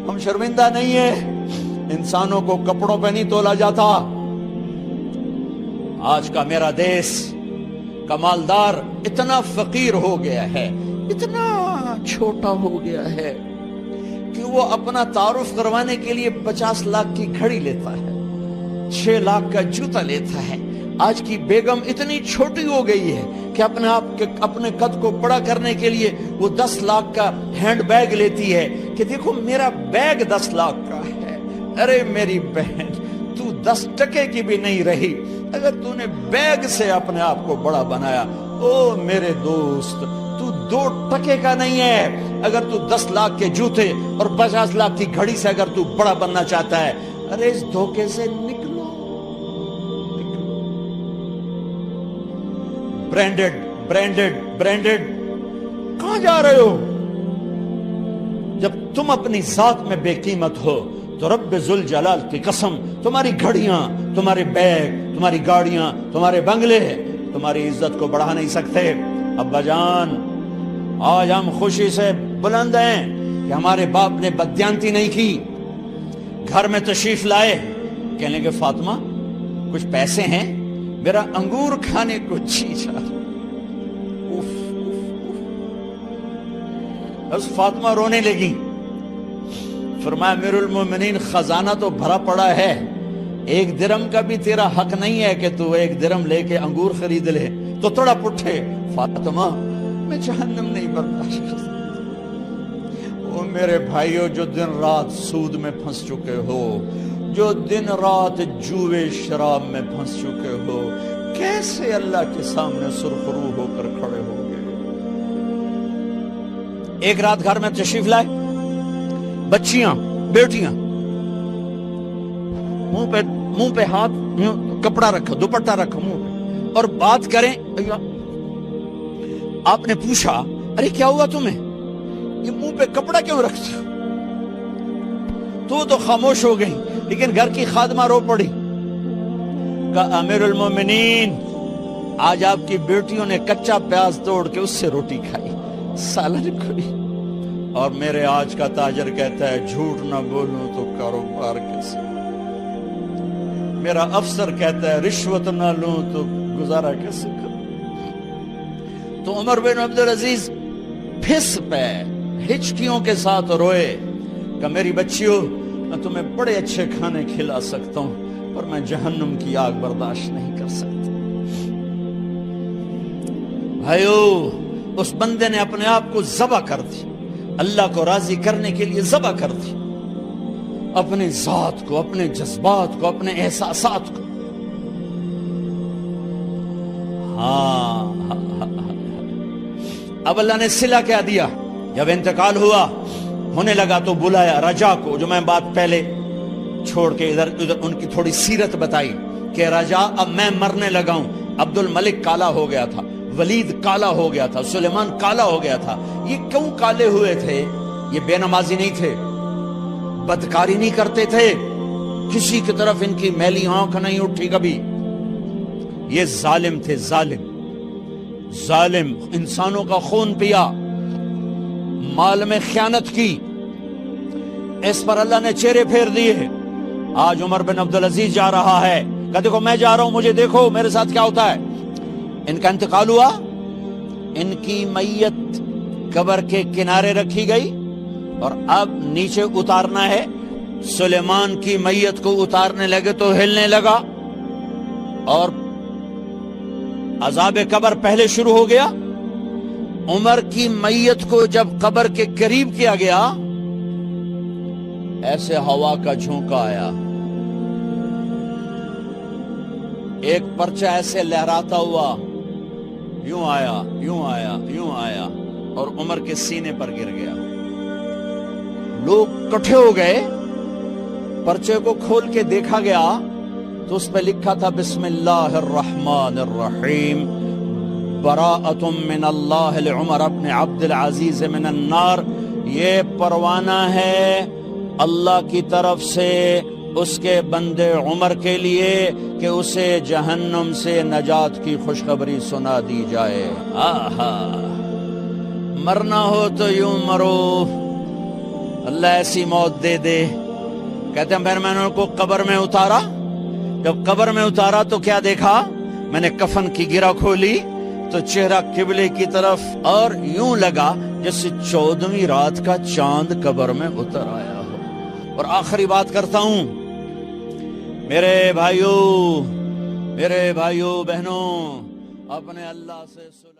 ہم شرمندہ نہیں ہیں، انسانوں کو کپڑوں پہ نہیں تولا جاتا۔ آج کا میرا دیس کا مالدار اتنا فقیر ہو گیا ہے، اتنا چھوٹا ہو گیا ہے کہ وہ اپنا تعارف کروانے کے لیے 50 لاکھ کی گھڑی لیتا ہے، 6 لاکھ کا جوتا لیتا ہے۔ آج کی بیگم اتنی چھوٹی ہو گئی ہے کہ اپنے قد کو بڑا کرنے کے لیے وہ 10 لاکھ کا ہینڈ بیگ لیتی ہے کہ دیکھو میرا بیگ 10 لاکھ کا ہے۔ ارے میری بہن، تو 10 ٹکے کی بھی نہیں رہی اگر تو نے بیگ سے اپنے آپ کو بڑا بنایا۔ او میرے دوست، تو 2 ٹکے کا نہیں ہے اگر تو 10 لاکھ کے جوتے اور 50 لاکھ کی گھڑی سے اگر تو بڑا بننا چاہتا ہے۔ ارے اس دھوکے سے نکلو۔ برینڈڈ برینڈڈ برینڈڈ، کہاں جا رہے ہو؟ جب تم اپنی ذات میں بے قیمت ہو تو رب ذوالجلال کی قسم، تمہاری گھڑیاں، تمہارے بیگ، تمہاری گاڑیاں، تمہارے بنگلے تمہاری عزت کو بڑھا نہیں سکتے۔ ابا جان، آج ہم خوشی سے بلند ہیں کہ ہمارے باپ نے بددیانتی نہیں کی۔ گھر میں تشریف لائے، کہنے لگے فاطمہ کچھ پیسے ہیں، میرا انگور کھانے کو جی چاہ۔ بس فاطمہ رونے لگی۔ فرمایا امیر المومنین، خزانہ تو بھرا پڑا ہے، 1 درم کا بھی تیرا حق نہیں ہے کہ تو 1 درم لے کے انگور خرید لے۔ تو تڑپ اٹھے، فاطمہ میں جہنم نہیں برداشت کر سکتا۔ او میرے بھائیو، جو دن رات سود میں پھنس چکے ہو، جو دن رات جوے شراب میں پھنس چکے ہو، کیسے اللہ کے سامنے سرخرو ہو کر کھڑے ہو گے؟ ایک رات گھر میں تشریف لائے، بچیاں، بیٹیاں، منہ پہ ہاتھ، کپڑا رکھا، دوپٹہ رکھا منہ پہ، اور بات کریں۔ آپ نے پوچھا ارے کیا ہوا تمہیں، یہ منہ پہ کپڑا کیوں رکھتی ہو؟ تو خاموش ہو گئی، لیکن گھر کی خادمہ رو پڑی۔ کہا امیر المومنین، آج آپ کی بیٹیوں نے کچا پیاز توڑ کے اس سے روٹی کھائی، سالن کھائی، اور میرے آج کا تاجر کہتا ہے جھوٹ نہ بولوں تو کاروبار کیسے، میرا افسر کہتا ہے رشوت نہ لوں تو گزارا کیسے کروں۔ تو عمر بن عبدالعزیز پھس پہ ہچکیوں کے ساتھ روئے کہ میری بچیوں، میں تمہیں بڑے اچھے کھانے کھلا سکتا ہوں پر میں جہنم کی آگ برداشت نہیں کر سکتا۔ بھائیو، اس بندے نے اپنے آپ کو ذبح کر دی، اللہ کو راضی کرنے کے لیے ذبح کر دی، اپنے ذات کو، اپنے جذبات کو، اپنے احساسات کو۔ اب اللہ نے صلہ کیا دیا، جب انتقال ہوا ہونے لگا تو بلایا رجا کو، جو میں بات پہلے چھوڑ کے ادھر ان کی تھوڑی سیرت بتائی کہ رجا اب میں مرنے لگا ہوں۔ عبد الملک کالا ہو گیا تھا، ولید کالا ہو گیا تھا، سلیمان کالا ہو گیا تھا۔ یہ کیوں کالے ہوئے تھے؟ یہ بے نمازی نہیں تھے، بدکاری نہیں کرتے تھے، کسی کی طرف ان کی میلی آنکھ نہیں اٹھی کبھی۔ یہ ظالم تھے، ظالم، انسانوں کا خون پیا، مال میں خیانت کی، اس پر اللہ نے چہرے پھیر دیے۔ آج عمر بن عبدالعزیز جا رہا ہے کہ دیکھو میں جا رہا ہوں، مجھے دیکھو میرے ساتھ کیا ہوتا ہے۔ ان کا انتقال ہوا، ان کی میت قبر کے کنارے رکھی گئی اور اب نیچے اتارنا ہے۔ سلیمان کی میت کو اتارنے لگے تو ہلنے لگا اور عذاب قبر پہلے شروع ہو گیا۔ عمر کی میت کو جب قبر کے قریب کیا گیا، ایسے ہوا کا جھونکا آیا، ایک پرچہ ایسے لہراتا ہوا یوں آیا، یوں آیا، یوں آیا اور عمر کے سینے پر گر گیا۔ لوگ اکٹھے ہو گئے، پرچے کو کھول کے دیکھا گیا تو اس پہ لکھا تھا بسم اللہ الرحمن الرحیم، براءۃ من اللہ لعمر ابن عبد العزیز من النار۔ یہ پروانہ ہے اللہ کی طرف سے اس کے بندے عمر کے لیے کہ اسے جہنم سے نجات کی خوشخبری سنا دی جائے۔ آہا، مرنا ہو تو یوں مرو، اللہ ایسی موت دے دے. کہتے ہیں پھر میں نے ان کو قبر میں اتارا. جب قبر میں اتارا تو کیا دیکھا؟ میں نے کفن کی گرہ کھولی تو چہرہ قبلے کی طرف، اور یوں لگا جیسے 14ویں رات کا چاند قبر میں اتر آیا ہو. اور آخری بات کرتا ہوں، میرے بھائیوں بہنوں، اپنے اللہ سے صلح